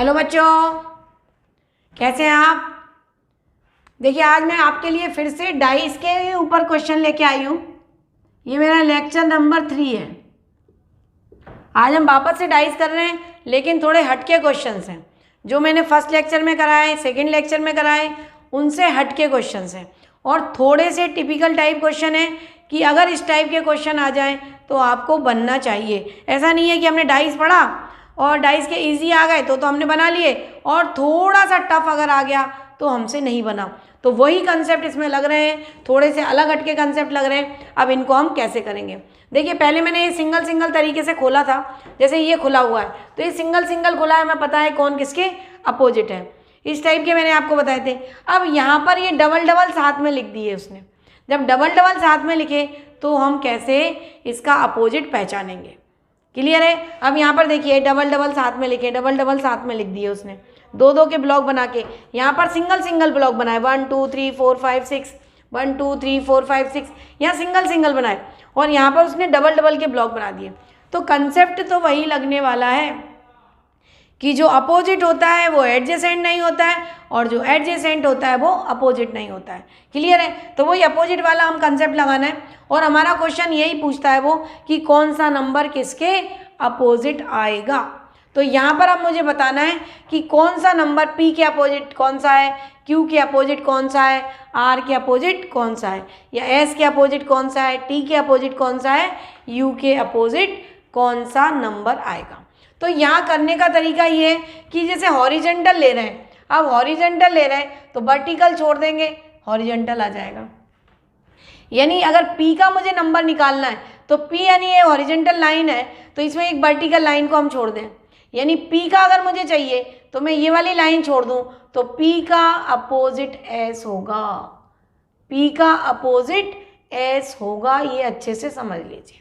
Hello बच्चों, कैसे हैं आप। देखिए आज मैं आपके लिए फिर से डाइस के ऊपर क्वेश्चन लेके आई हूँ। ये मेरा लेक्चर नंबर 3 है। आज हम वापस से डाइस कर रहे हैं, लेकिन थोड़े हटके क्वेश्चंस हैं। जो मैंने फर्स्ट लेक्चर में कराए, सेकंड लेक्चर में कराए, उनसे हटके क्वेश्चंस हैं और थोड़े से टिपिकल टाइप क्वेश्चन हैं कि अगर इस टाइप के क्वेश्चन आ जाएं तो आपको बनना चाहिए। ऐसा नहीं है कि हमने डाइस पढ़ा और डाइस के इजी आ गए तो हमने बना लिए और थोड़ा सा टफ अगर आ गया तो हमसे नहीं बना। तो वही कंसेप्ट इसमें लग रहे हैं, थोड़े से अलग हटके कंसेप्ट लग रहे हैं। अब इनको हम कैसे करेंगे, देखिए पहले मैंने ये सिंगल सिंगल तरीके से खोला था। जैसे ये खुला हुआ है तो ये सिंगल सिंगल खुला है, हमें पता है कौन किसके अपोजिट है। इस टाइप के मैंने आपको बताए थे। अब यहाँ पर ये डबल डबल साथ में लिख दिए उसने। जब डबल डबल साथ में लिखे तो हम कैसे इसका अपोजिट पहचानेंगे। क्लियर है। अब यहाँ पर देखिए डबल डबल साथ में लिखे, डबल डबल साथ में लिख दिए उसने, दो दो के ब्लॉक बना के। यहाँ पर सिंगल सिंगल ब्लॉक बनाए 1 2 3 4 5 6, 1 2 3 4 5 6, यहाँ सिंगल सिंगल बनाए और यहाँ पर उसने डबल डबल के ब्लॉक बना दिए। तो कंसेप्ट तो वही लगने वाला है कि जो अपोजिट होता है वो एडजेसेंट नहीं होता है और जो एडजेसेंट होता है वो अपोजिट नहीं होता है। क्लियर है। तो वही अपोजिट वाला हम कंसेप्ट लगाना है और हमारा क्वेश्चन यही पूछता है वो कि कौन सा नंबर किसके अपोजिट आएगा। तो यहाँ पर अब मुझे बताना है कि कौन सा नंबर P के अपोजिट कौन सा है, Q के अपोजिट कौन सा है, R के अपोजिट कौन सा है, या S के अपोजिट कौन सा है, T के अपोजिट कौन सा है, U के अपोजिट कौन सा नंबर आएगा। तो यहाँ करने का तरीका ये है कि जैसे हॉरिजेंटल ले रहे हैं, अब हॉरिजेंटल ले रहे हैं तो वर्टिकल छोड़ देंगे, हॉरिजेंटल आ जाएगा। यानी अगर P का मुझे नंबर निकालना है तो P यानी ये हॉरिजेंटल लाइन है तो इसमें एक वर्टिकल लाइन को हम छोड़ दें। यानी P का अगर मुझे चाहिए तो मैं ये वाली लाइन छोड़ दूं तो P का अपोजिट S होगा, P का अपोजिट S होगा। ये अच्छे से समझ लीजिए।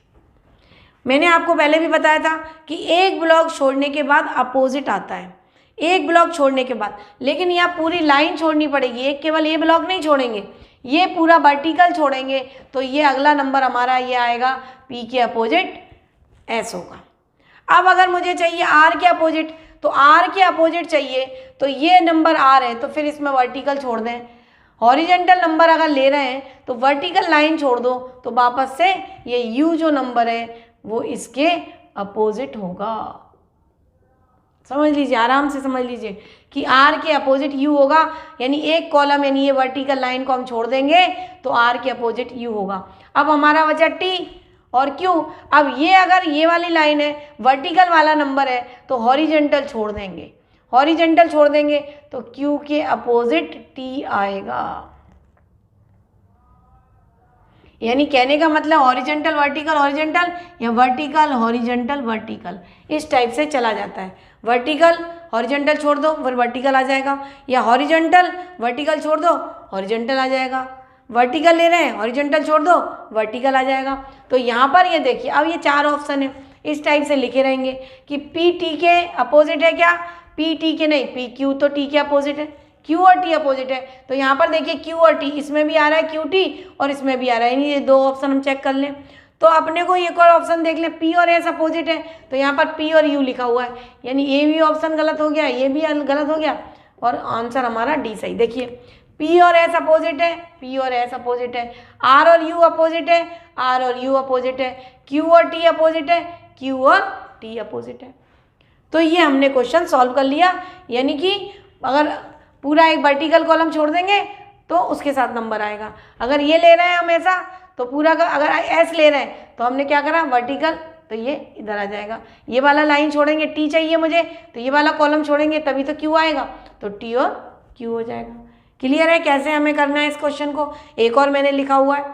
मैंने आपको पहले भी बताया था कि एक ब्लॉक छोड़ने के बाद अपोजिट आता है, एक ब्लॉक छोड़ने के बाद, लेकिन यहाँ पूरी लाइन छोड़नी पड़ेगी। एक केवल ये ब्लॉक नहीं छोड़ेंगे, ये पूरा वर्टिकल छोड़ेंगे तो ये अगला नंबर हमारा ये आएगा P के अपोजिट S होगा। अब अगर मुझे चाहिए R के अपोजिट, तो R के अपोजिट चाहिए तो ये नंबर R है तो फिर इसमें वर्टिकल छोड़ दें। हॉरिजेंटल नंबर अगर ले रहे हैं तो वर्टिकल लाइन छोड़ दो तो वापस से ये U जो नंबर है वो इसके अपोजिट होगा। समझ लीजिए, आराम से समझ लीजिए कि R के अपोजिट U होगा। यानी एक कॉलम यानी ये वर्टिकल लाइन को हम छोड़ देंगे तो R के अपोजिट U होगा। अब हमारा बचा T और Q। अब ये अगर ये वाली लाइन है, वर्टिकल वाला नंबर है तो हॉरिजेंटल छोड़ देंगे, हॉरिजेंटल छोड़ देंगे तो Q के अपोजिट T आएगा। यानी कहने का मतलब हॉरिजेंटल वर्टिकल हॉरिजेंटल या वर्टिकल हॉरिजेंटल वर्टिकल, इस टाइप से चला जाता है। वर्टिकल हॉरिजेंटल छोड़ दो फिर वर्टिकल आ जाएगा, या हॉरिजेंटल वर्टिकल छोड़ दो हॉरिजेंटल आ जाएगा। वर्टिकल ले रहे हैं हॉरिजेंटल छोड़ दो वर्टिकल आ जाएगा। तो यहाँ पर ये देखिए अब ये 4 ऑप्शन है, इस टाइप से लिखे रहेंगे कि P T के अपोजिट है क्या, P T के नहीं, P Q तो T के अपोजिट है, Q और T अपोजिट है। तो यहाँ पर देखिए Q और T, इसमें भी आ रहा है Q T और इसमें भी आ रहा है, ये 2 ऑप्शन हम चेक कर लें। तो अपने को एक और ऑप्शन देख लें, P और S अपोजिट है तो यहाँ पर P और U लिखा हुआ है, यानी ये भी ऑप्शन गलत हो गया, ये भी गलत हो गया और आंसर हमारा D सही। देखिए P और S अपोजिट है, P और S अपोजिट है, R और U अपोजिट है, R और U अपोजिट है, Q और T अपोजिट है, Q और T अपोजिट है। तो ये हमने क्वेश्चन सॉल्व कर लिया। यानी कि अगर पूरा एक वर्टिकल कॉलम छोड़ देंगे तो उसके साथ नंबर आएगा। अगर ये ले रहे हैं हम ऐसा तो पूरा का, अगर S ले रहे हैं तो हमने क्या करा वर्टिकल तो ये इधर आ जाएगा। ये वाला लाइन छोड़ेंगे, T चाहिए मुझे तो ये वाला कॉलम छोड़ेंगे तभी तो Q आएगा, तो T और Q हो जाएगा। क्लियर है कैसे हमें करना है इस क्वेश्चन को। एक और मैंने लिखा हुआ है,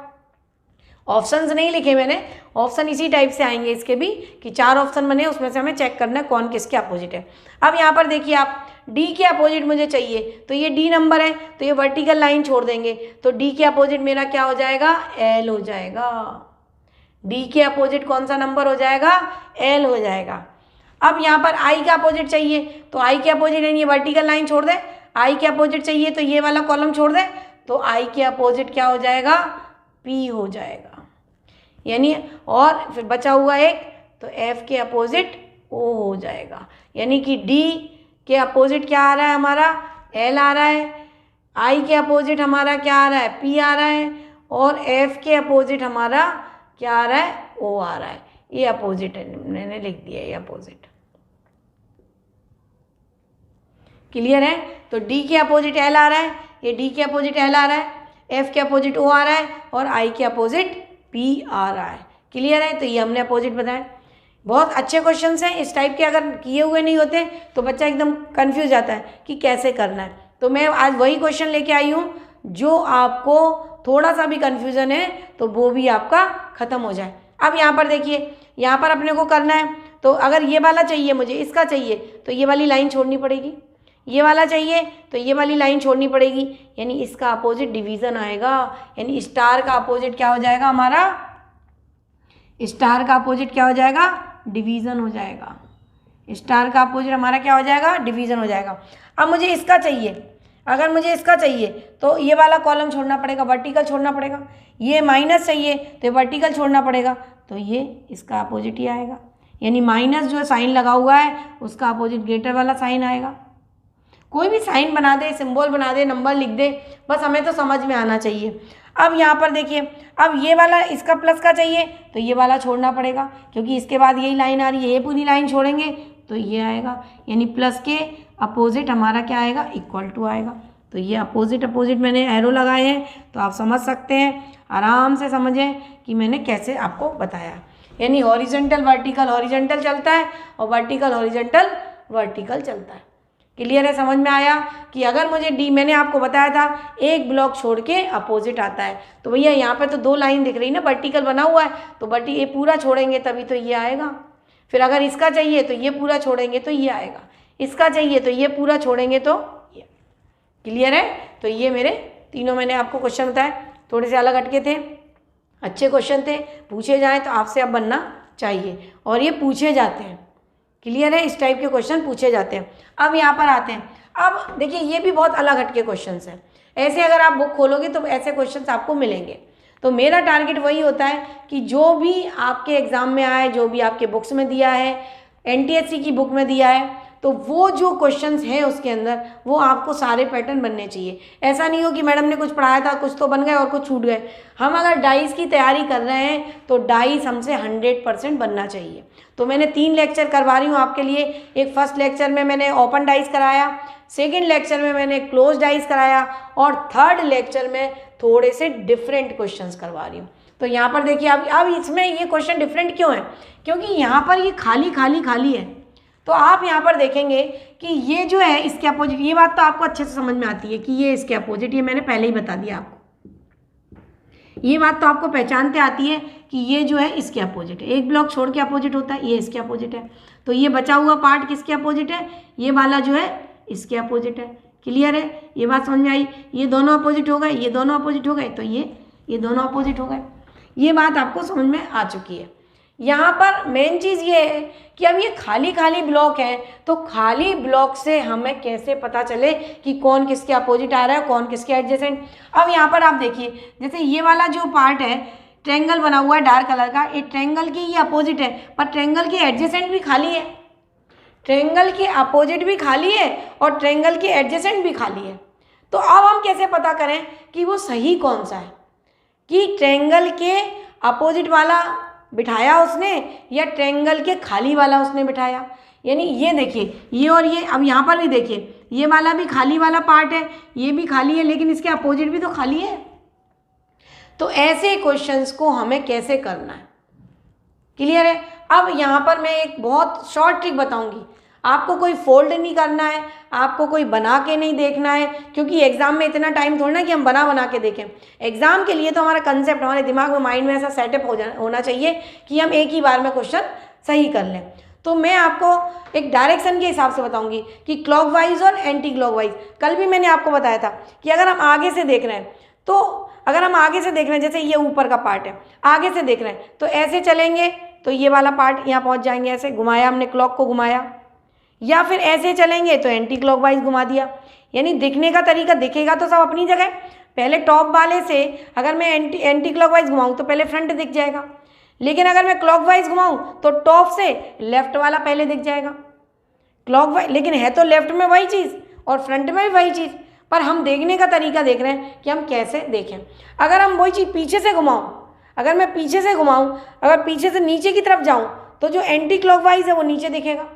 ऑप्शंस नहीं लिखे मैंने, ऑप्शन इसी टाइप से आएंगे इसके भी कि 4 ऑप्शन बने, उसमें से हमें चेक करना है कौन किसके अपोजिट है। अब यहाँ पर देखिए आप D के अपोजिट मुझे चाहिए तो ये D नंबर है तो ये वर्टिकल लाइन छोड़ देंगे तो D के अपोजिट मेरा क्या हो जाएगा, L हो जाएगा। D के अपोजिट कौन सा नंबर हो जाएगा, L हो जाएगा। अब यहाँ पर I का अपोजिट चाहिए तो I के अपोजिट यानी ये वर्टिकल लाइन छोड़ दें, I के अपोजिट चाहिए तो ये वाला कॉलम छोड़ दें तो I के अपोजिट क्या हो जाएगा, P हो जाएगा। यानी और फिर बचा हुआ एक तो F के अपोजिट O हो जाएगा। यानी कि D के अपोजिट क्या आ रहा है हमारा, एल आ रहा है, आई के अपोजिट हमारा क्या आ रहा है, पी आ रहा है, और एफ के अपोजिट हमारा क्या आ रहा है, ओ आ रहा है। ये अपोजिट है, मैंने लिख दिया ये अपोजिट। क्लियर है? तो डी के अपोजिट एल आ रहा है, ये डी के अपोजिट एल आ रहा है, एफ के अपोजिट ओ आ रहा है, और आई के अपोजिट पी आ रहा है। क्लियर है? तो ये हमने अपोजिट बताया। बहुत अच्छे क्वेश्चंस हैं इस टाइप के, अगर किए हुए नहीं होते तो बच्चा एकदम कंफ्यूज जाता है कि कैसे करना है। तो मैं आज वही क्वेश्चन लेके आई हूँ जो आपको थोड़ा सा भी कन्फ्यूज़न है तो वो भी आपका ख़त्म हो जाए। अब यहाँ पर देखिए, यहाँ पर अपने को करना है, तो अगर ये वाला चाहिए मुझे, इसका चाहिए तो ये वाली लाइन छोड़नी पड़ेगी, ये वाला चाहिए तो ये वाली लाइन छोड़नी पड़ेगी, यानी इसका अपोजिट डिवीज़न आएगा। यानी स्टार का अपोजिट क्या हो जाएगा हमारा, स्टार का अपोजिट क्या हो जाएगा, डिवीज़न हो जाएगा। स्टार का अपोजिट हमारा क्या हो जाएगा, डिवीज़न हो जाएगा। अब मुझे इसका चाहिए, अगर मुझे इसका चाहिए तो ये वाला कॉलम छोड़ना पड़ेगा, वर्टिकल छोड़ना पड़ेगा। ये माइनस चाहिए तो ये वर्टिकल छोड़ना पड़ेगा, तो ये इसका अपोजिट ही आएगा। यानी माइनस जो साइन लगा हुआ है उसका अपोजिट ग्रेटर वाला साइन आएगा। कोई भी साइन बना दे, सिंबल बना दे, नंबर लिख दे, बस हमें तो समझ में आना चाहिए। अब यहाँ पर देखिए, अब ये वाला इसका प्लस का चाहिए तो ये वाला छोड़ना पड़ेगा, क्योंकि इसके बाद यही लाइन आ रही है, ये पूरी लाइन छोड़ेंगे तो ये आएगा। यानी प्लस के अपोजिट हमारा क्या आएगा, इक्वल टू आएगा। तो ये अपोजिट अपोजिट मैंने एरो लगाए हैं, तो आप समझ सकते हैं, आराम से समझें कि मैंने कैसे आपको बताया। यानी हॉरिजॉन्टल वर्टिकल हॉरिजॉन्टल चलता है और वर्टिकल हॉरिजॉन्टल वर्टिकल चलता है। क्लियर है? समझ में आया कि अगर मुझे डी, मैंने आपको बताया था एक ब्लॉक छोड़ के अपोजिट आता है, तो भैया यहाँ पे तो दो लाइन दिख रही ना, वर्टिकल बना हुआ है, तो ये पूरा छोड़ेंगे तभी तो ये आएगा। फिर अगर इसका चाहिए तो ये पूरा छोड़ेंगे तो ये आएगा, इसका चाहिए तो ये पूरा छोड़ेंगे तो ये। क्लियर है? तो ये मेरे तीनों मैंने आपको क्वेश्चन बताए, थोड़े से अलग हटके थे, अच्छे क्वेश्चन थे, पूछे जाएँ तो आपसे अब बनना चाहिए, और ये पूछे जाते हैं। क्लियर है? इस टाइप के क्वेश्चन पूछे जाते हैं। अब यहाँ पर आते हैं, अब देखिए ये भी बहुत अलग हटके क्वेश्चंस हैं। ऐसे अगर आप बुक खोलोगे तो ऐसे क्वेश्चंस आपको मिलेंगे। तो मेरा टारगेट वही होता है कि जो भी आपके एग्ज़ाम में आए, जो भी आपके बुक्स में दिया है, NTSC की बुक में दिया है, तो वो जो क्वेश्चंस हैं उसके अंदर वो आपको सारे पैटर्न बनने चाहिए। ऐसा नहीं हो कि मैडम ने कुछ पढ़ाया था, कुछ तो बन गए और कुछ छूट गए। हम अगर डाइस की तैयारी कर रहे हैं तो डाइस हमसे 100% बनना चाहिए। तो मैंने 3 लेक्चर करवा रही हूँ आपके लिए। एक फर्स्ट लेक्चर में मैंने ओपन डाइस कराया, सेकेंड लेक्चर में मैंने क्लोज डाइस कराया, और थर्ड लेक्चर में थोड़े से डिफरेंट क्वेश्चंस करवा रही हूँ। तो यहाँ पर देखिए, अब इसमें ये क्वेश्चन डिफरेंट क्यों है, क्योंकि यहाँ पर ये खाली खाली खाली है। तो आप यहाँ पर देखेंगे कि ये जो है इसके अपोजिट, ये बात तो आपको अच्छे से समझ में आती है कि ये इसके अपोजिट, ये मैंने पहले ही बता दिया आपको। ये बात तो आपको पहचानते आती है कि ये जो है इसके अपोजिट है, एक ब्लॉक छोड़ के अपोजिट होता है, ये इसके अपोजिट है। तो ये बचा हुआ पार्ट किसके अपोजिट है, ये वाला जो है इसके अपोजिट है। क्लियर है? ये बात समझ में आई? ये दोनों अपोजिट हो गए, ये दोनों अपोजिट हो गए, तो ये दोनों अपोजिट हो गए। ये बात आपको समझ में आ चुकी है। यहाँ पर मेन चीज़ ये है कि अब ये खाली खाली ब्लॉक है, तो खाली ब्लॉक से हमें कैसे पता चले कि कौन किसके अपोजिट आ रहा है, कौन किसके एडजेसेंट। अब यहाँ पर आप देखिए, जैसे ये वाला जो पार्ट है, ट्रायंगल बना हुआ है डार्क कलर का, ये ट्रायंगल की ये अपोजिट है, पर ट्रायंगल के एडजेसेंट भी खाली है, ट्रायंगल के अपोजिट भी खाली है और ट्रायंगल के एडजेसेंट भी खाली है। तो अब हम कैसे पता करें कि वो सही कौन सा है, कि ट्रायंगल के अपोजिट वाला बिठाया उसने या ट्रायंगल के खाली वाला उसने बिठाया। यानी ये देखिए, ये और ये, अब यहाँ पर भी देखिए, ये वाला भी खाली वाला पार्ट है, ये भी खाली है, लेकिन इसके अपोजिट भी तो खाली है। तो ऐसे क्वेश्चंस को हमें कैसे करना है, क्लियर है? अब यहाँ पर मैं एक बहुत शॉर्ट ट्रिक बताऊंगी। आपको कोई फोल्ड नहीं करना है, आपको कोई बना के नहीं देखना है, क्योंकि एग्जाम में इतना टाइम थोड़ा ना कि हम बना के देखें। एग्जाम के लिए तो हमारा कंसेप्ट हमारे दिमाग में, माइंड में ऐसा सेटअप होना चाहिए कि हम एक ही बार में क्वेश्चन सही कर लें। तो मैं आपको एक डायरेक्शन के हिसाब से बताऊंगी कि क्लॉकवाइज और एंटी क्लॉकवाइज। कल भी मैंने आपको बताया था कि अगर हम आगे से देख रहे हैं, तो अगर हम आगे से देख रहे हैं, जैसे ये ऊपर का पार्ट है, आगे से देख रहे हैं तो ऐसे चलेंगे तो ये वाला पार्ट यहाँ पहुँच जाएंगे, ऐसे घुमाया हमने, क्लॉक को घुमाया, या फिर ऐसे चलेंगे तो एंटी क्लॉकवाइज घुमा दिया। यानी दिखने का तरीका दिखेगा तो सब अपनी जगह। पहले टॉप वाले से अगर मैं एंटी क्लॉकवाइज घुमाऊँ तो पहले फ्रंट दिख जाएगा, लेकिन अगर मैं क्लॉकवाइज घुमाऊँ तो टॉप से लेफ्ट वाला पहले दिख जाएगा। क्लॉकवाइज, लेकिन है तो लेफ्ट में वही चीज़ और फ्रंट में भी वही चीज़, पर हम देखने का तरीका देख रहे हैं कि हम कैसे देखें। अगर हम वही चीज़ पीछे से घुमाऊँ, अगर मैं पीछे से घुमाऊँ, अगर पीछे से नीचे की तरफ जाऊँ तो जो एंटी क्लॉकवाइज है वो नीचे दिखेगा,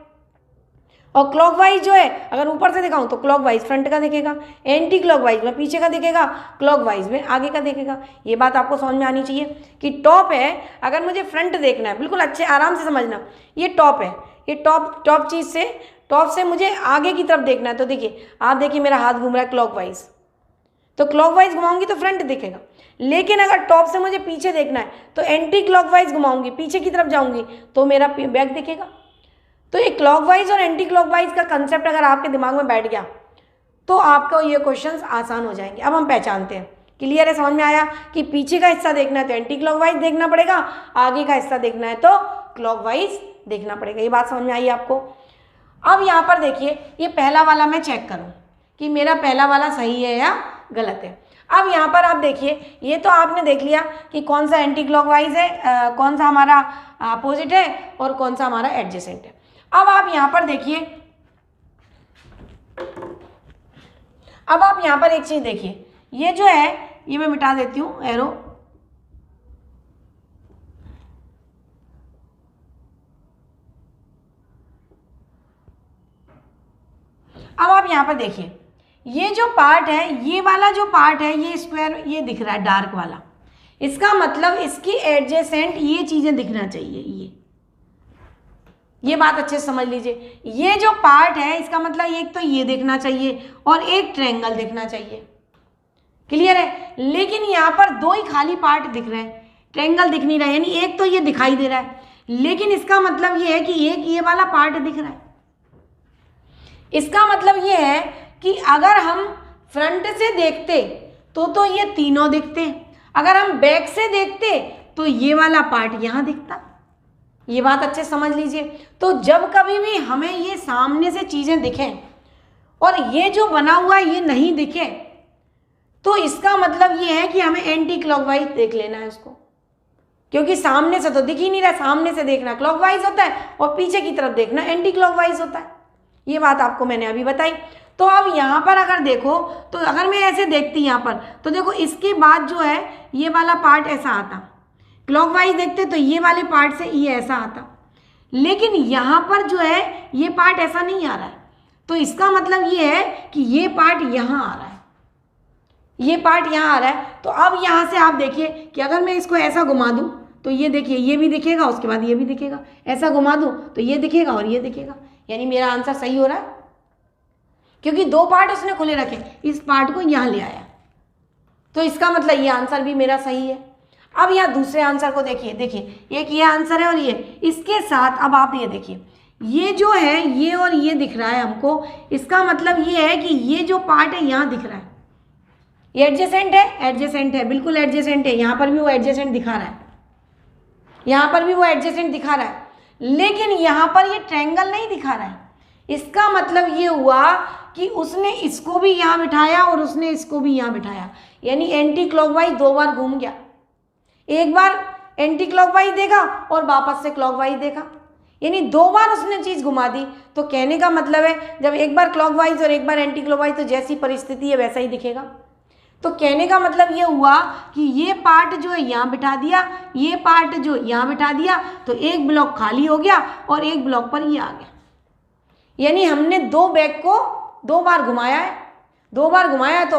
और क्लॉकवाइज जो है अगर ऊपर से दिखाऊं तो क्लॉकवाइज फ्रंट का दिखेगा, एंटी क्लॉकवाइज में पीछे का दिखेगा, क्लॉकवाइज में आगे का दिखेगा। ये बात आपको समझ में आनी चाहिए कि टॉप है, अगर मुझे फ्रंट देखना है, बिल्कुल अच्छे आराम से समझना, ये टॉप है, ये टॉप चीज़ से, टॉप से मुझे आगे की तरफ देखना है। तो देखिए, आप देखिए मेरा हाथ घूम रहा है क्लॉकवाइज, तो क्लॉकवाइज घुमाऊंगी तो फ्रंट दिखेगा। लेकिन अगर टॉप से मुझे पीछे देखना है तो एंटी क्लॉकवाइज घुमाऊंगी, पीछे की तरफ जाऊंगी तो मेरा बैक दिखेगा। तो ये क्लॉकवाइज और एंटी क्लॉकवाइज का कंसेप्ट अगर आपके दिमाग में बैठ गया तो आपको ये क्वेश्चंस आसान हो जाएंगे। अब हम पहचानते हैं, क्लियर है, समझ में आया कि पीछे का हिस्सा देखना है तो एंटी क्लॉकवाइज देखना पड़ेगा, आगे का हिस्सा देखना है तो क्लॉकवाइज देखना पड़ेगा। ये बात समझ में आई आपको। अब यहाँ पर देखिए, ये पहला वाला मैं चेक करूँ कि मेरा पहला वाला सही है या गलत है। अब यहाँ पर आप देखिए, ये तो आपने देख लिया कि कौन सा एंटी क्लॉकवाइज है, कौन सा हमारा अपोजिट है और कौन सा हमारा एडजेसेंट है। अब आप यहाँ पर देखिए, अब आप यहाँ पर एक चीज देखिए, ये जो है ये मैं मिटा देती हूँ एरो, अब आप यहाँ पर देखिए, ये जो पार्ट है, ये वाला जो पार्ट है, ये स्क्वायर ये दिख रहा है डार्क वाला, इसका मतलब इसकी एडजेसेंट ये चीजें दिखना चाहिए। ये बात अच्छे से समझ लीजिए, ये जो पार्ट है इसका मतलब एक तो ये देखना चाहिए और एक ट्रायंगल देखना चाहिए, क्लियर है। लेकिन यहाँ पर दो ही खाली पार्ट दिख रहे हैं, ट्रायंगल दिख नहीं रहा है, यानी एक तो ये दिखाई दे रहा है, लेकिन इसका मतलब ये है कि एक ये वाला पार्ट दिख रहा है। इसका मतलब ये है कि अगर हम फ्रंट से देखते तो ये तीनों दिखते, अगर हम बैक से देखते तो ये वाला पार्ट यहाँ दिखता। ये बात अच्छे समझ लीजिए। तो जब कभी भी हमें ये सामने से चीजें दिखें और ये जो बना हुआ है ये नहीं दिखे, तो इसका मतलब ये है कि हमें एंटी क्लॉकवाइज देख लेना है उसको, क्योंकि सामने से तो दिख ही नहीं रहा। सामने से देखना क्लॉकवाइज होता है और पीछे की तरफ देखना एंटी क्लॉकवाइज होता है। ये बात आपको मैंने अभी बताई। तो अब यहाँ पर अगर देखो, तो अगर मैं ऐसे देखती यहाँ पर, तो देखो इसके बाद जो है ये वाला पार्ट ऐसा आता, क्लॉकवाइज देखते तो ये वाले पार्ट से ये ऐसा आता, लेकिन यहाँ पर जो है ये पार्ट ऐसा नहीं आ रहा है। तो इसका मतलब ये है कि ये पार्ट यहाँ आ रहा है, ये पार्ट यहाँ आ रहा है। तो अब यहाँ से आप देखिए कि अगर मैं इसको ऐसा घुमा दूँ तो ये देखिए ये भी दिखेगा, उसके बाद ये भी दिखेगा, ऐसा घुमा दूँ तो ये दिखेगा और ये दिखेगा, यानी मेरा आंसर सही हो रहा है, क्योंकि दो पार्ट उसने खुले रखे, इस पार्ट को यहाँ ले आया, तो इसका मतलब ये आंसर भी मेरा सही है। अब यहाँ दूसरे आंसर को देखिए, एक ये आंसर है और ये, इसके साथ अब आप ये देखिए, ये जो है ये और ये दिख रहा है हमको, इसका मतलब ये है कि ये जो पार्ट है यहाँ दिख रहा है, ये एडजेसेंट है, बिल्कुल एडजेसेंट है। यहाँ पर भी वो एडजेसेंट दिखा रहा है, यहाँ पर भी वो एडजेसेंट दिखा रहा है, लेकिन यहाँ पर ये ट्रायंगल नहीं दिखा रहा है। इसका मतलब ये हुआ कि उसने इसको भी यहाँ बिठाया और उसने इसको भी यहाँ बिठाया, यानी एंटी क्लॉकवाइज दो बार घूम गया। एक बार एंटी क्लॉकवाइज देखा और वापस से क्लॉकवाइज देखा, यानी दो बार उसने चीज घुमा दी। तो कहने का मतलब है जब एक बार क्लॉकवाइज और एक बार एंटी क्लॉकवाइज, तो जैसी परिस्थिति है वैसा ही दिखेगा। तो कहने का मतलब ये हुआ कि ये पार्ट जो है यहाँ बिठा दिया, ये पार्ट जो यहाँ बिठा दिया, तो एक ब्लॉक खाली हो गया और एक ब्लॉक पर ये आ गया, यानी हमने दो बैग को दो बार घुमाया है, दो बार घुमाया तो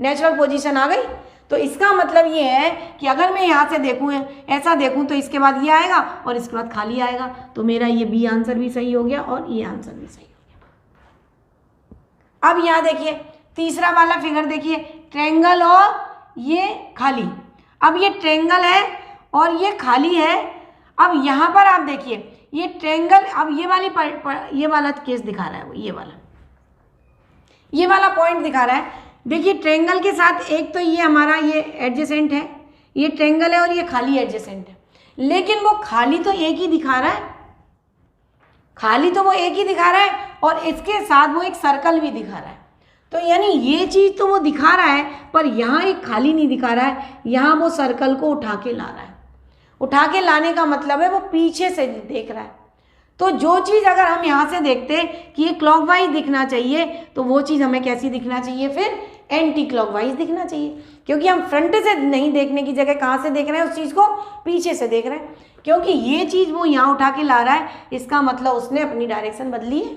नेचुरल पोजीशन आ गई। तो इसका मतलब ये है कि अगर मैं यहाँ से देखूँ, ऐसा देखूँ, तो इसके बाद ये आएगा और इसके बाद खाली आएगा, तो मेरा ये बी आंसर भी सही हो गया और ये आंसर भी सही हो गया। अब यहाँ देखिए तीसरा वाला फिगर देखिए, ट्रायंगल और ये खाली। अब ये ट्रायंगल है और ये खाली है। अब यहाँ पर आप देखिए ये ट्रायंगल, अब ये वाली ये वाला केस दिखा रहा है, वो ये वाला पॉइंट दिखा रहा है। देखिए ट्रायंगल के साथ एक तो ये हमारा ये एडजेसेंट है, ये ट्रायंगल है और ये खाली एडजेसेंट है, लेकिन वो खाली तो एक ही दिखा रहा है, खाली तो वो एक ही दिखा रहा है और इसके साथ वो एक सर्कल भी दिखा रहा है। तो यानी ये चीज़ तो वो दिखा रहा है, पर यहाँ एक खाली नहीं दिखा रहा है, यहाँ वो सर्कल को उठा के ला रहा है। उठा के लाने का मतलब है वो पीछे से देख रहा है। तो जो चीज़ अगर हम यहाँ से देखते कि ये क्लॉकवाइज दिखना चाहिए, तो वो चीज़ हमें कैसी दिखना चाहिए, फिर एंटी क्लॉकवाइज दिखना चाहिए। क्योंकि हम फ्रंट से नहीं देखने की जगह कहाँ से देख रहे हैं उस चीज़ को, पीछे से देख रहे हैं। क्योंकि ये चीज़ वो यहाँ उठा के ला रहा है, इसका मतलब उसने अपनी डायरेक्शन बदली है,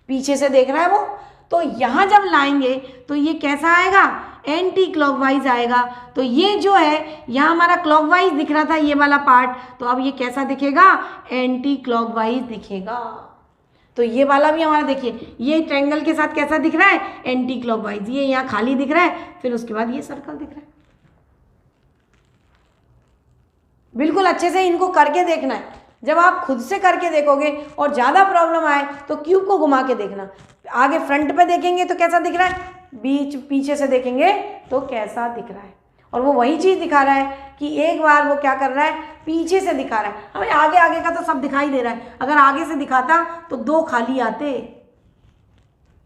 पीछे से देख रहा है वो। तो यहाँ जब लाएंगे तो ये कैसा आएगा, एंटी क्लॉकवाइज आएगा। तो ये जो है यहाँ हमारा क्लॉकवाइज दिख रहा था ये वाला पार्ट, तो अब ये कैसा दिखेगा, एंटी क्लॉकवाइज दिखेगा। तो ये वाला भी हमारा देखिए, ये ट्रायंगल के साथ कैसा दिख रहा है, एंटी क्लॉकवाइज। ये यहाँ खाली दिख रहा है, फिर उसके बाद ये सर्कल दिख रहा है। बिल्कुल अच्छे से इनको करके देखना है। जब आप खुद से करके देखोगे और ज़्यादा प्रॉब्लम आए तो क्यूब को घुमा के देखना। आगे फ्रंट पे देखेंगे तो कैसा दिख रहा है, बीच पीछे से देखेंगे तो कैसा दिख रहा है। और वो वही चीज़ दिखा रहा है कि एक बार वो क्या कर रहा है, पीछे से दिखा रहा है। हमें आगे आगे का तो सब दिखाई दे रहा है, अगर आगे से दिखाता तो 2 खाली आते,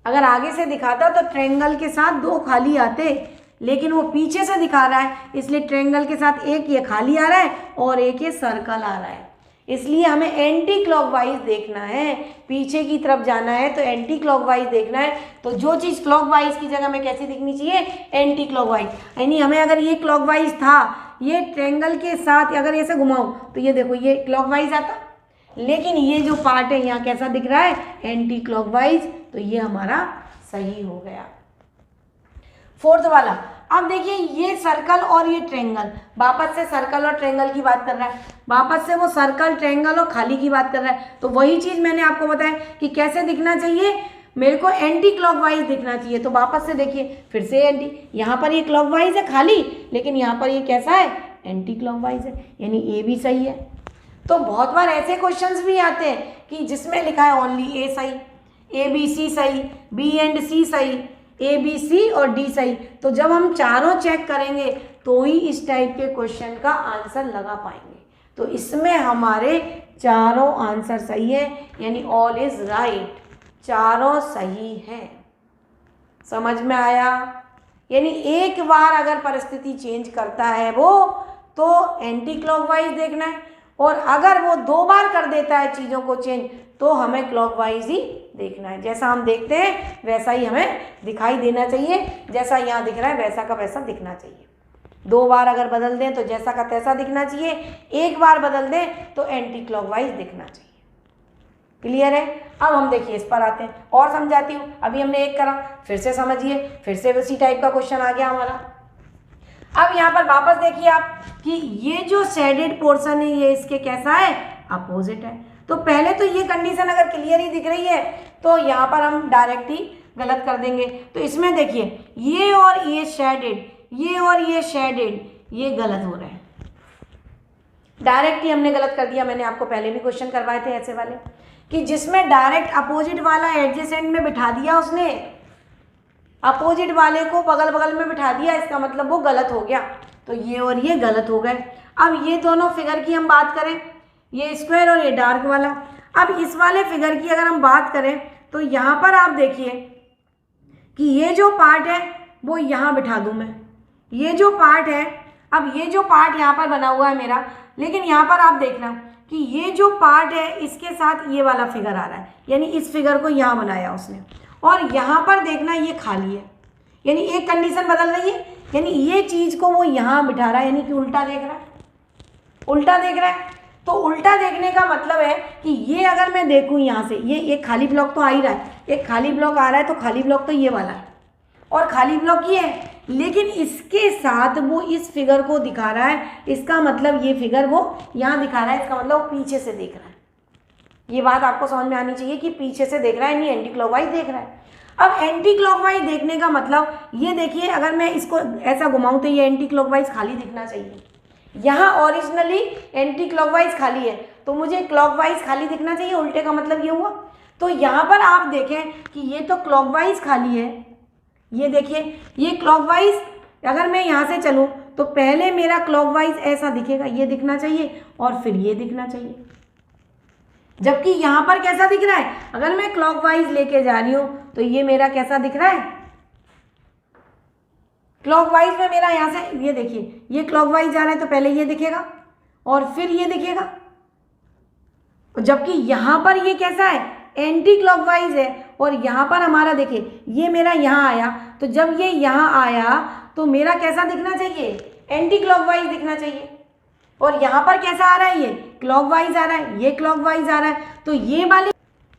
अगर आगे से दिखाता तो ट्रायंगल के साथ 2 खाली आते, लेकिन वो पीछे से दिखा रहा है, इसलिए ट्रायंगल के साथ एक ये खाली आ रहा है और एक ये सर्कल आ रहा है। इसलिए हमें एंटी क्लॉकवाइज देखना है, पीछे की तरफ जाना है तो एंटी क्लॉकवाइज देखना है। तो जो चीज़ क्लॉकवाइज की जगह में कैसी दिखनी चाहिए, एंटी क्लॉकवाइज। यानी हमें अगर ये क्लॉकवाइज था, ये ट्रायंगल के साथ अगर ऐसे घुमाऊं तो ये देखो ये क्लॉकवाइज आता, लेकिन ये जो पार्ट है यहाँ कैसा दिख रहा है, एंटी क्लॉकवाइज। तो ये हमारा सही हो गया। फोर्थ वाला, अब देखिए ये सर्कल और ये ट्रायंगल, वापस से सर्कल और ट्रायंगल की बात कर रहा है, वापस से वो सर्कल ट्रायंगल और खाली की बात कर रहा है। तो वही चीज़ मैंने आपको बताया कि कैसे दिखना चाहिए, मेरे को एंटी क्लॉकवाइज दिखना चाहिए। तो वापस से देखिए फिर से एंटी, यहाँ पर ये क्लॉकवाइज है खाली, लेकिन यहाँ पर ये कैसा है, एंटी क्लॉकवाइज है, यानी ए भी सही है। तो बहुत बार ऐसे क्वेश्चंस भी आते हैं कि जिसमें लिखा है ओनली ए सही, ए बी सी सही, बी एंड सी सही, ए बी सी और डी सही। तो जब हम चारों चेक करेंगे तो ही इस टाइप के क्वेश्चन का आंसर लगा पाएंगे। तो इसमें हमारे चारों आंसर सही है, यानी ऑल इज राइट, चारों सही हैं। समझ में आया? यानी एक बार अगर परिस्थिति चेंज करता है वो, तो एंटी क्लॉकवाइज देखना है, और अगर वो 2 बार कर देता है चीज़ों को चेंज, तो हमें क्लॉकवाइज ही देखना है। जैसा हम देखते हैं वैसा ही हमें दिखाई देना चाहिए, जैसा यहाँ दिख रहा है वैसा का वैसा दिखना चाहिए। 2 बार अगर बदल दें तो जैसा का तैसा दिखना चाहिए, 1 बार बदल दें तो एंटी क्लॉकवाइज दिखना चाहिए। क्लियर है? अब हम देखिए इस पर आते हैं और समझाती हूँ। अभी हमने एक करा, फिर से समझिए, फिर से उसी टाइप का क्वेश्चन आ गया हमारा। अब यहाँ पर वापस देखिए आप कि ये जो शेडेड पोर्शन है ये इसके कैसा है, अपोजिट है। तो पहले तो ये कंडीशन अगर क्लियर ही दिख रही है तो यहाँ पर हम डायरेक्ट ही गलत कर देंगे। तो इसमें देखिए ये और ये शेडेड, ये और ये शेडेड, ये गलत हो रहा है, डायरेक्ट ही हमने गलत कर दिया। मैंने आपको पहले भी क्वेश्चन करवाए थे ऐसे वाले कि जिसमें डायरेक्ट अपोजिट वाला एडजेसेंट में बिठा दिया उसने, अपोजिट वाले को बगल बगल में बिठा दिया, इसका मतलब वो गलत हो गया। तो ये और ये गलत हो गए। अब ये दोनों फिगर की हम बात करें, ये स्क्वायर और ये डार्क वाला। अब इस वाले फिगर की अगर हम बात करें तो यहाँ पर आप देखिए कि ये जो पार्ट है वो यहाँ बिठा दूँ मैं, ये जो पार्ट है, अब ये जो पार्ट यहाँ पर बना हुआ है मेरा, लेकिन यहाँ पर आप देखना कि ये जो पार्ट है इसके साथ ये वाला फिगर आ रहा है, यानी इस फिगर को यहाँ बनाया उसने, और यहाँ पर देखना ये खाली है, यानी एक कंडीशन बदल रही है, यानी ये चीज़ को वो यहाँ बिठा रहा है, यानी कि उल्टा देख रहा है, उल्टा देख रहा है। तो उल्टा देखने का मतलब है कि ये अगर मैं देखूँ यहाँ से, ये एक खाली ब्लॉक तो आ ही रहा है, एक खाली ब्लॉक आ रहा है, तो खाली ब्लॉक तो ये वाला है और खाली ब्लॉक ये है, लेकिन इसके साथ वो इस फिगर को दिखा रहा है, इसका मतलब ये फिगर वो यहाँ दिखा रहा है, इसका मतलब वो पीछे से देख रहा है। ये बात आपको समझ में आनी चाहिए कि पीछे से देख रहा है, नहीं एंटी क्लॉकवाइज देख रहा है। अब एंटी क्लॉकवाइज देखने का मतलब ये देखिए, अगर मैं इसको ऐसा घुमाऊँ तो ये एंटी क्लॉकवाइज खाली दिखना चाहिए। यहाँ ओरिजिनली एंटी क्लॉकवाइज खाली है, तो मुझे क्लॉकवाइज खाली दिखना चाहिए, उल्टे का मतलब ये हुआ। तो यहाँ पर आप देखें कि ये तो क्लॉकवाइज खाली है, ये देखिए ये क्लॉकवाइज, अगर मैं यहाँ से चलूँ तो पहले मेरा क्लॉकवाइज ऐसा दिखेगा, ये दिखना चाहिए और फिर ये दिखना चाहिए, जबकि यहाँ पर कैसा दिख रहा है, अगर मैं क्लॉकवाइज लेके जा रही हूँ तो ये मेरा कैसा दिख रहा है, क्लॉकवाइज में मेरा यहाँ से, ये देखिए ये क्लॉकवाइज जा रहा है तो पहले ये दिखेगा और फिर ये दिखेगा, जबकि यहाँ पर ये कैसा है, एंटी क्लॉकवाइज है। और यहाँ पर हमारा देखिए ये मेरा यहाँ आया, तो जब ये यहाँ आया तो मेरा कैसा दिखना चाहिए, एंटी क्लॉकवाइज दिखना चाहिए। और यहाँ पर कैसा आ रहा है, ये क्लॉकवाइज आ रहा है, ये क्लॉकवाइज आ रहा है। तो ये वाली,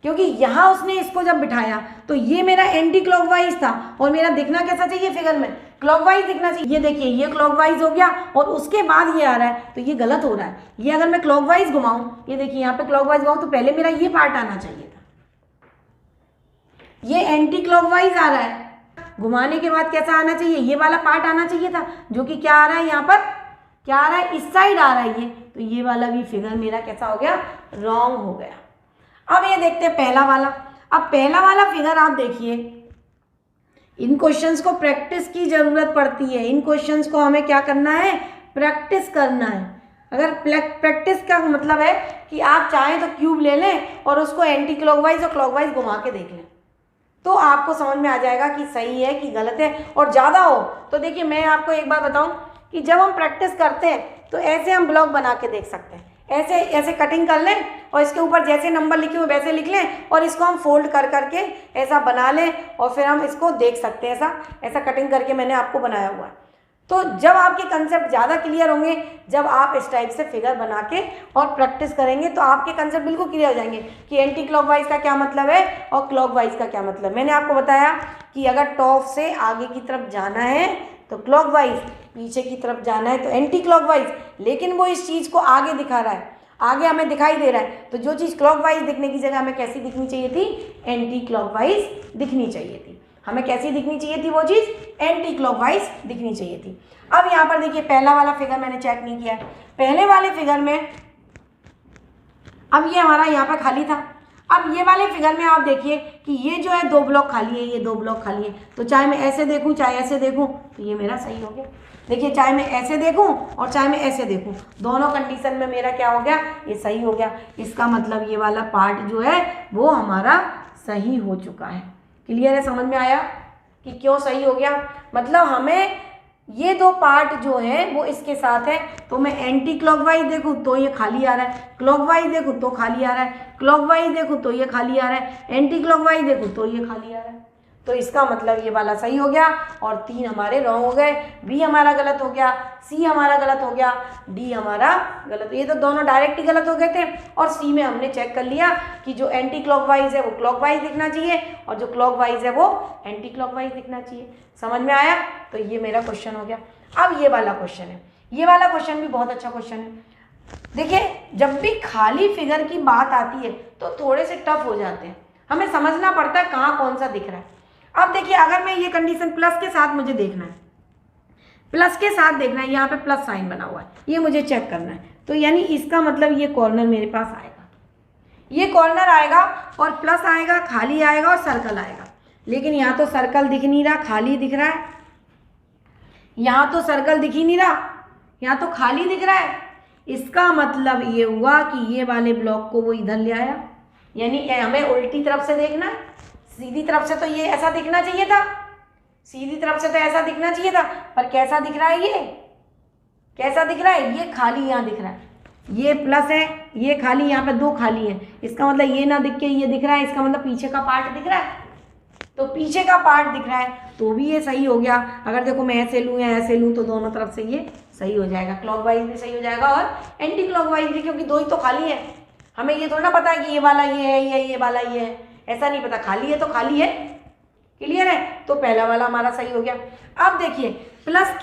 क्योंकि यहाँ उसने इसको जब बिठाया तो ये मेरा एंटी क्लॉकवाइज था और मेरा दिखना कैसा चाहिए फिगर में, क्लॉकवाइज दिखना चाहिए। ये देखिए ये क्लॉकवाइज हो गया और उसके बाद ये आ रहा है, तो ये गलत हो रहा है। ये अगर मैं क्लॉकवाइज घुमाऊं, ये देखिए यहाँ पे क्लॉकवाइज घुमाऊं, तो पहले मेरा ये पार्ट आना चाहिए था, ये एंटी क्लॉकवाइज आ रहा है। घुमाने के बाद कैसा आना चाहिए, ये वाला पार्ट आना चाहिए था, जो कि क्या आ रहा है, यहाँ पर क्या आ रहा है, इस साइड आ रहा है ये। तो ये वाला भी फिगर मेरा कैसा हो गया, रॉन्ग हो गया। अब ये देखते हैं पहला वाला। अब पहला वाला फिगर आप देखिए, इन क्वेश्चंस को प्रैक्टिस की जरूरत पड़ती है। इन क्वेश्चंस को हमें क्या करना है, प्रैक्टिस करना है। अगर प्रैक्टिस का मतलब है कि आप चाहें तो क्यूब ले लें और उसको एंटी क्लॉकवाइज और क्लॉकवाइज घुमा के देख लें, तो आपको समझ में आ जाएगा कि सही है कि गलत है। और ज़्यादा हो तो देखिए, मैं आपको एक बात बताऊं कि जब हम प्रैक्टिस करते हैं तो ऐसे हम ब्लॉक बना के देख सकते हैं। ऐसे ऐसे कटिंग कर लें और इसके ऊपर जैसे नंबर लिखे हुए वैसे लिख लें और इसको हम फोल्ड कर करके ऐसा बना लें और फिर हम इसको देख सकते हैं। ऐसा कटिंग करके मैंने आपको बनाया हुआ है। तो जब आपके कंसेप्ट ज़्यादा क्लियर होंगे, जब आप इस टाइप से फिगर बना के और प्रैक्टिस करेंगे, तो आपके कंसेप्ट बिल्कुल क्लियर हो जाएंगे कि एंटी क्लॉकवाइज का क्या मतलब है और क्लॉकवाइज का क्या मतलब। मैंने आपको बताया कि अगर टॉप से आगे की तरफ जाना है तो क्लॉकवाइज, पीछे की तरफ जाना है तो एंटी क्लॉकवाइज। लेकिन वो इस चीज़ को आगे दिखा रहा है, आगे हमें दिखाई दे रहा है, तो जो चीज़ क्लॉकवाइज दिखने की जगह हमें कैसी दिखनी चाहिए थी, एंटी क्लॉकवाइज दिखनी चाहिए थी। हमें कैसी दिखनी चाहिए थी वो चीज़, एंटी क्लॉकवाइज दिखनी चाहिए थी। अब यहाँ पर देखिए पहला वाला फिगर मैंने चेक नहीं किया है। पहले वाले फिगर में अब ये हमारा यहाँ पर खाली था। अब ये वाले फिगर में आप देखिए कि ये जो है 2 ब्लॉक खाली है, ये 2 ब्लॉक खाली है। तो चाहे मैं ऐसे देखूँ चाहे ऐसे देखूँ, तो ये मेरा सही हो गया। देखिए चाहे मैं ऐसे देखूँ और चाहे मैं ऐसे देखूँ, दोनों कंडीशन में मेरा क्या हो गया, ये सही हो गया। इसका मतलब ये वाला पार्ट जो है वो हमारा सही हो चुका है। क्लियर है, समझ में आया कि क्यों सही हो गया। मतलब हमें ये 2 पार्ट जो है वो इसके साथ है। तो मैं एंटी क्लॉकवाइज देखूँ तो ये खाली आ रहा है, क्लॉकवाइज देखूँ तो खाली आ रहा है, क्लॉकवाइज देखूँ तो ये खाली आ रहा है, एंटी क्लॉकवाइज देखूँ तो ये खाली आ रहा है। तो इसका मतलब ये वाला सही हो गया और 3 हमारे रॉन्ग हो गए। बी हमारा गलत हो गया, सी हमारा गलत हो गया, डी हमारा गलत। ये तो दोनों डायरेक्ट ही गलत हो गए थे। और सी में हमने चेक कर लिया कि जो एंटी क्लॉकवाइज है वो क्लॉकवाइज दिखना चाहिए और जो क्लॉकवाइज है वो एंटी क्लॉकवाइज दिखना चाहिए। समझ में आया। तो ये मेरा क्वेश्चन हो गया। अब ये वाला क्वेश्चन है, ये वाला क्वेश्चन भी बहुत अच्छा क्वेश्चन है। देखिए जब भी खाली फिगर की बात आती है तो थोड़े से टफ हो जाते हैं, हमें समझना पड़ता है कहाँ कौन सा दिख रहा है। अब देखिए अगर मैं ये कंडीशन प्लस के साथ मुझे देखना है, प्लस के साथ देखना है, यहाँ पे प्लस साइन बना हुआ है, ये मुझे चेक करना है। तो यानी इसका मतलब ये कॉर्नर मेरे पास आएगा, ये कॉर्नर आएगा और प्लस आएगा, खाली आएगा और सर्कल आएगा। लेकिन यहाँ तो सर्कल दिख नहीं रहा, खाली दिख रहा है। यहाँ तो सर्कल दिख ही नहीं रहा, यहाँ तो खाली दिख रहा है। इसका मतलब ये हुआ कि ये वाले ब्लॉक को वो इधर ले आया, यानी हमें उल्टी तरफ से देखना है। सीधी तरफ से तो ये ऐसा दिखना चाहिए था, सीधी तरफ से तो ऐसा दिखना चाहिए था, पर कैसा दिख रहा है, ये कैसा दिख रहा है, ये खाली यहाँ दिख रहा है। ये प्लस है, ये खाली, यहाँ पे 2 खाली है। इसका मतलब ये ना दिख के ये दिख रहा है, इसका मतलब पीछे का पार्ट दिख रहा है। तो पीछे का पार्ट दिख रहा है तो भी ये सही हो गया। अगर देखो मैं ऐसे लूँ या ऐसे लूँ तो दोनों तरफ से ये सही हो जाएगा, क्लॉकवाइज भी सही हो जाएगा और एंटी क्लॉकवाइज भी, क्योंकि 2 ही तो खाली है। हमें ये थोड़ा ना पता है कि ये वाला ये है, ये वाला ये है, ऐसा नहीं पता, खाली है तो खाली है। क्लियर है। तो पहला वाला हमारा सही हो गया। अब देखिए प्लस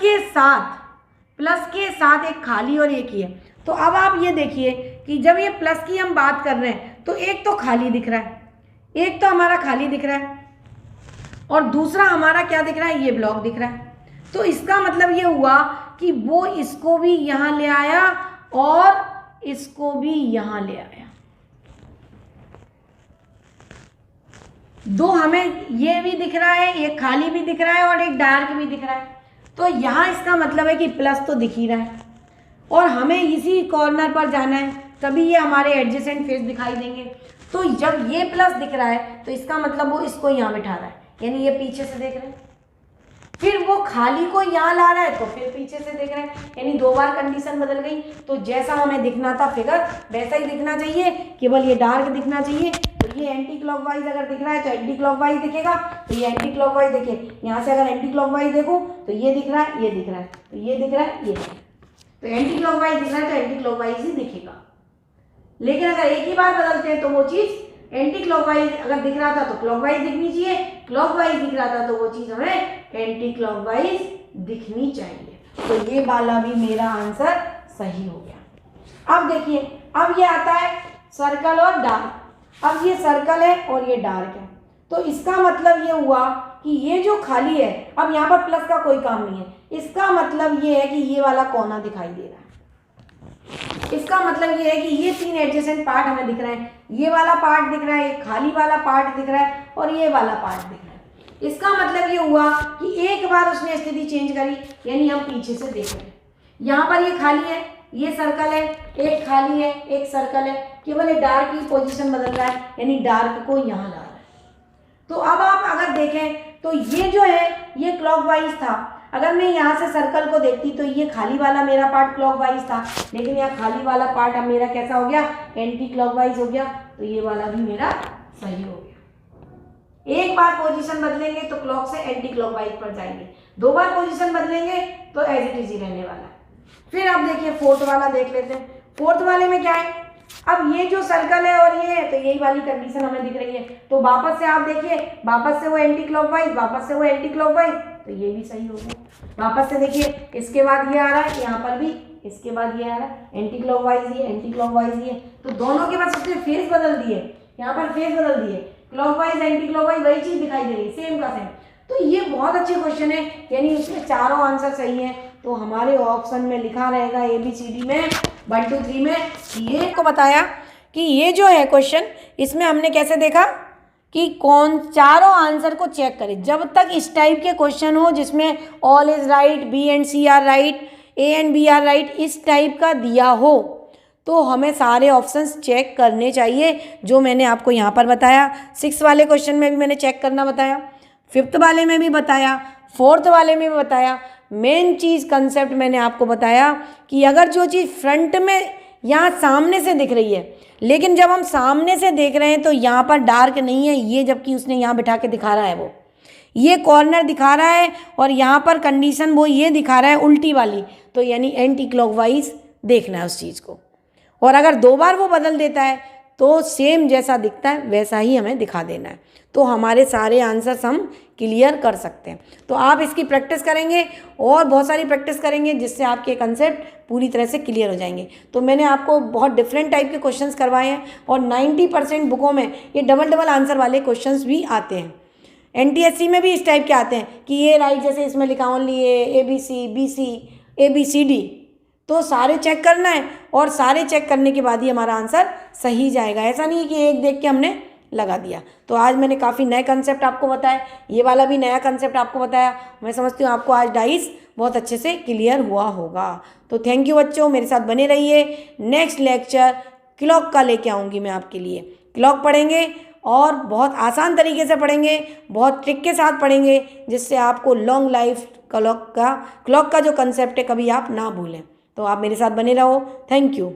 के साथ एक खाली और एक ही है। तो अब आप ये देखिए कि जब ये प्लस की हम बात कर रहे हैं तो एक तो खाली दिख रहा है, एक तो हमारा खाली दिख रहा है और दूसरा हमारा क्या दिख रहा है, ये ब्लॉक दिख रहा है। तो इसका मतलब ये हुआ कि वो इसको भी यहाँ ले आया और इसको भी यहाँ ले आया। 2 हमें ये भी दिख रहा है, एक खाली भी दिख रहा है और एक डार्क भी दिख रहा है। तो यहाँ इसका मतलब है कि प्लस तो दिख ही रहा है और हमें इसी कॉर्नर पर जाना है, तभी ये हमारे एडजेसेंट फेस दिखाई देंगे। तो जब ये प्लस दिख रहा है तो इसका मतलब वो इसको यहाँ बिठा रहा है, यानी ये पीछे से देख रहे हैं, फिर वो खाली को यहाँ ला रहा है तो फिर पीछे से देख रहे हैं, यानी 2 बार कंडीशन बदल गई। तो जैसा हमें दिखना था फिगर वैसा ही दिखना चाहिए, केवल ये डार्क दिखना चाहिए। तो ये एंटी क्लॉकवाइज अगर दिख रहा है तो एंटी क्लॉकवाइज दिखेगा। तो ये एंटी क्लॉकवाइज देखिए, यहाँ से अगर एंटी क्लॉकवाइज देखो तो ये दिख रहा है, ये दिख रहा है, तो ये दिख रहा है, ये दिख रहा है। तो एंटी क्लॉकवाइज दिख रहा है तो एंटी क्लॉकवाइज ही दिखेगा। लेकिन अगर एक ही बार बदलते हैं तो वो चीज़ एंटी क्लॉकवाइज अगर दिख रहा था तो क्लॉकवाइज दिखनी चाहिए, क्लॉकवाइज दिख रहा था तो वो चीज़ हमें एंटी क्लॉकवाइज दिखनी चाहिए। तो ये वाला भी मेरा आंसर सही हो गया। अब देखिए, अब ये आता है सर्कल और डार्क। अब ये सर्कल है और ये डार्क है, तो इसका मतलब ये हुआ कि ये जो खाली है, अब यहाँ पर प्लस का कोई काम नहीं है, इसका मतलब ये है कि ये वाला कोना दिखाई दे रहा है। इसका मतलब ये है कि ये 3 एडजेसेंट पार्ट हमें दिख रहे हैं, ये वाला पार्ट दिख रहा है, ये खाली वाला पार्ट दिख रहा है और ये वाला पार्ट दिख रहा है। इसका मतलब ये हुआ कि एक बार उसने स्थिति चेंज करी, यानी हम पीछे से देख रहे हैं। यहाँ पर ये खाली है, ये सर्कल है, एक खाली है, एक सर्कल है, केवल ये डार्क की पोजीशन बदल रहा है, यानी डार्क को यहाँ ला रहा है। तो अब आप अगर देखें तो ये जो है ये क्लॉकवाइज था। अगर मैं यहाँ से सर्कल को देखती तो ये खाली वाला मेरा पार्ट क्लॉकवाइज था, लेकिन यहाँ खाली वाला पार्ट अब मेरा कैसा हो गया, एंटी क्लॉकवाइज हो गया। तो ये वाला भी मेरा सही हो गया। एक बार पोजीशन बदलेंगे तो क्लॉक से एंटी क्लॉकवाइज पर जाएंगे, 2 बार पोजीशन बदलेंगे तो एज इट इज ही रहने वाला है। फिर अब देखिए फोर्थ वाला देख लेते हैं। फोर्थ वाले में क्या है, अब ये जो सर्कल है और ये है तो यही वाली कंडीशन हमें दिख रही है। तो वापस से आप देखिए, वापस से वो एंटी क्लॉकवाइज, वापस से वो एंटी क्लॉकवाइज, तो ये भी सही हो गया। वापस से देखिए, इसके बाद ये आ रहा है, यहाँ पर भी इसके बाद ये आ रहा है, एंटी क्लॉकवाइज ये, एंटी क्लॉकवाइज ये, तो दोनों के बाद उसने फेस बदल दिए, यहाँ पर फेस बदल दिए, क्लॉकवाइज एंटी क्लॉकवाइज वही चीज दिखाई दे रही है, सेम का सेम। तो ये बहुत अच्छे क्वेश्चन है, यानी उसमें चारों आंसर सही है। तो हमारे ऑप्शन में लिखा रहेगा ABCD में 1 2 3 में। ये को बताया कि ये जो है क्वेश्चन, इसमें हमने कैसे देखा कि कौन चारों आंसर को चेक करें। जब तक इस टाइप के क्वेश्चन हो जिसमें all is right, B and C are right, A and B are right, इस टाइप का दिया हो तो हमें सारे ऑप्शंस चेक करने चाहिए, जो मैंने आपको यहाँ पर बताया। 6 वाले क्वेश्चन में भी मैंने चेक करना बताया, 5th वाले में भी बताया, 4th वाले में भी बताया। मेन चीज़ कंसेप्ट मैंने आपको बताया कि अगर जो चीज़ फ्रंट में यहाँ सामने से दिख रही है, लेकिन जब हम सामने से देख रहे हैं तो यहाँ पर डार्क नहीं है ये, जबकि उसने यहाँ बिठा के दिखा रहा है, वो ये कॉर्नर दिखा रहा है और यहाँ पर कंडीशन वो ये दिखा रहा है उल्टी वाली, तो यानी एंटी क्लॉकवाइज देखना है उस चीज़ को। और अगर 2 बार वो बदल देता है तो सेम जैसा दिखता है वैसा ही हमें दिखा देना है, तो हमारे सारे आंसर्स हम क्लियर कर सकते हैं। तो आप इसकी प्रैक्टिस करेंगे और बहुत सारी प्रैक्टिस करेंगे, जिससे आपके कंसेप्ट पूरी तरह से क्लियर हो जाएंगे। तो मैंने आपको बहुत डिफरेंट टाइप के क्वेश्चंस करवाए हैं और 90% बुकों में ये डबल आंसर वाले क्वेश्चंस भी आते हैं। NTSC में भी इस टाइप के आते हैं कि ये राइट, जैसे इसमें लिखा ओनली ABC BC ABCD, तो सारे चेक करना है और सारे चेक करने के बाद ही हमारा आंसर सही जाएगा। ऐसा नहीं है कि एक देख के हमने लगा दिया। तो आज मैंने काफ़ी नए कंसेप्ट आपको बताए, ये वाला भी नया कंसेप्ट आपको बताया। मैं समझती हूँ आपको आज डाइस बहुत अच्छे से क्लियर हुआ होगा। तो थैंक यू बच्चों, मेरे साथ बने रहिए। नेक्स्ट लेक्चर क्लॉक का लेके आऊँगी मैं आपके लिए। क्लॉक पढ़ेंगे और बहुत आसान तरीके से पढ़ेंगे, बहुत ट्रिक के साथ पढ़ेंगे, जिससे आपको लॉन्ग लाइफ क्लॉक का जो कंसेप्ट है कभी आप ना भूलें। तो आप मेरे साथ बने रहो। Thank you.